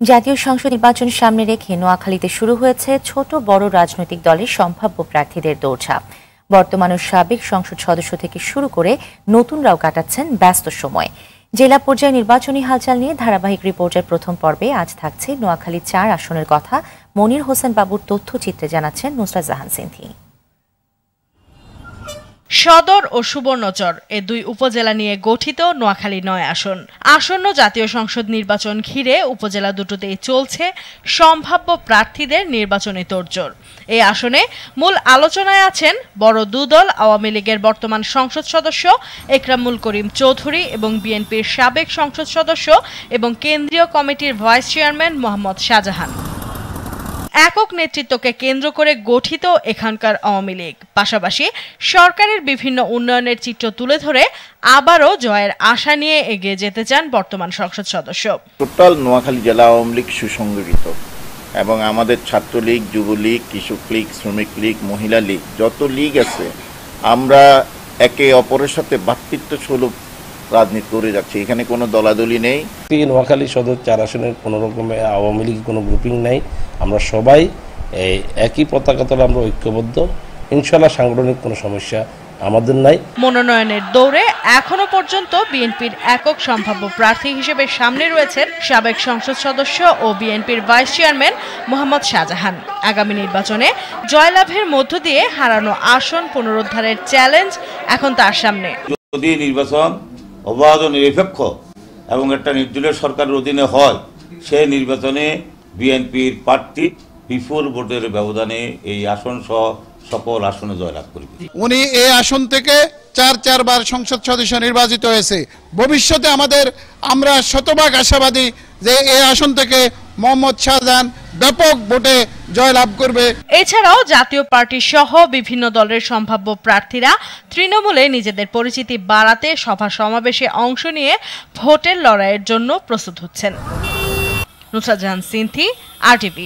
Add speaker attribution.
Speaker 1: জাতীয় সংসদ নির্বাচন সামনে রেখে নোয়াখালীতে শুরু হয়েছে ছোট বড় রাজনৈতিক দলের সম্ভাব্য প্রার্থীদের দৌড়ঝাঁপ। বর্তমান ও সাবেক সংসদ সদস্য থেকে শুরু করে নতুনরাও কাটাচ্ছেন ব্যস্ত সময়। জেলা পর্যায়ে নির্বাচনী হালচাল নিয়ে ধারাবাহিক রিপোর্টের প্রথম পর্বে আজ থাকছে নোয়াখালী ৪ আসনের কথা মনির হোসেন বাবুর তথ্যচিত্রে জানাচ্ছেন নুসরাত জাহান সিন্ধি।
Speaker 2: সদর ও সুবর্ণচর এ দুই উপজেলা নিয়ে গঠিত নোয়াখালী ৯ আসন। আসন্ন জাতীয় সংসদ নির্বাচন ঘিরে উপজেলা দুটোতেই চলছে সম্ভাব্য প্রার্থীদের নির্বাচনী তোড়জোড়। এই আসনে মূল আলোচনায় আছেন বড় দুদল আওয়ামী লীগের বর্তমান সংসদ সদস্য একরামুল করিম চৌধুরী এবং বিএনপির সাবেক সংসদ সদস্য এবং কেন্দ্রীয় কমিটির ভাইস চেয়ারম্যান মোহাম্মদ শাহজাহান। একক নেতৃত্বকে কেন্দ্র করে গঠিত এখানকার আওয়ামী লীগ পাশাপাশি সরকারের বিভিন্ন উন্নয়নের চিত্র তুলে ধরে আবারও জয়ের আশা নিয়ে এগিয়ে যেতে চান বর্তমান সংসদ সদস্য।
Speaker 3: টোটাল নোয়াখালী জেলা আওয়ামী লীগ সুসংগঠিত এবং আমাদের ছাত্রলীগ, যুবলীগ, কৃষক লীগ, শ্রমিক লীগ, মহিলা লীগ যত লীগ আছে আমরা একে অপরের সাথে ভ্রাতৃত্ব সুলভ রাজনীতি করে যাচ্ছে। এখানে কোনো দলাদলি নেই।
Speaker 4: নোয়াখালী সদর ৪ আসনের কোনো রকমের আওয়ামী লীগ কোনো গ্রুপিং নাই। আমরা সবাই একই পতাকা তলে আমরা ঐক্যবদ্ধ। ইনশাআল্লাহ সাংগঠনিক কোনো সমস্যা আমাদের নাই।
Speaker 2: মনোনয়নের দৌড়ে এখনো পর্যন্ত বিএনপির একক সম্ভাব্য প্রার্থী হিসেবে সামনে রয়েছেন সাবেক সংসদ সদস্য ও বিএনপির ভাইস চেয়ারম্যান মোহাম্মদ শাহজাহান। আগামী নির্বাচনে জয়লাভের মধ্য দিয়ে হারানো আসন পুনরুদ্ধারের চ্যালেঞ্জ এখন তার সামনে।
Speaker 5: যদি নির্বাচন অবাধ ও নিরপেক্ষ এবং একটা নির্দলীয় সরকারের অধীনে হয়, সেই নির্বাচনে বিএনপির প্রার্থী বিপুল ভোটের ব্যবধানে এই আসন সহ সকল আসনে জয়লাভ করবে।
Speaker 6: উনি এই আসন থেকে ৪বার সংসদ সদস্য নির্বাচিত হয়েছে। ভবিষ্যতে আমরা শতভাগ আশাবাদী যে এই আসন থেকে মোহাম্মদ শাহজাহান ব্যাপক ভোটে জয়লাভ করবে।
Speaker 2: এছাড়াও জাতীয় পার্টি সহ বিভিন্ন দলের সম্ভাব্য প্রার্থীরা তৃণমূলে নিজেদের পরিচিতি বাড়াতে সভা সমাবেশে অংশ নিয়ে ভোটের লড়াইয়ের জন্য প্রস্তুত হচ্ছেন। নুসরাত জাহান সিন্ধি, RTV।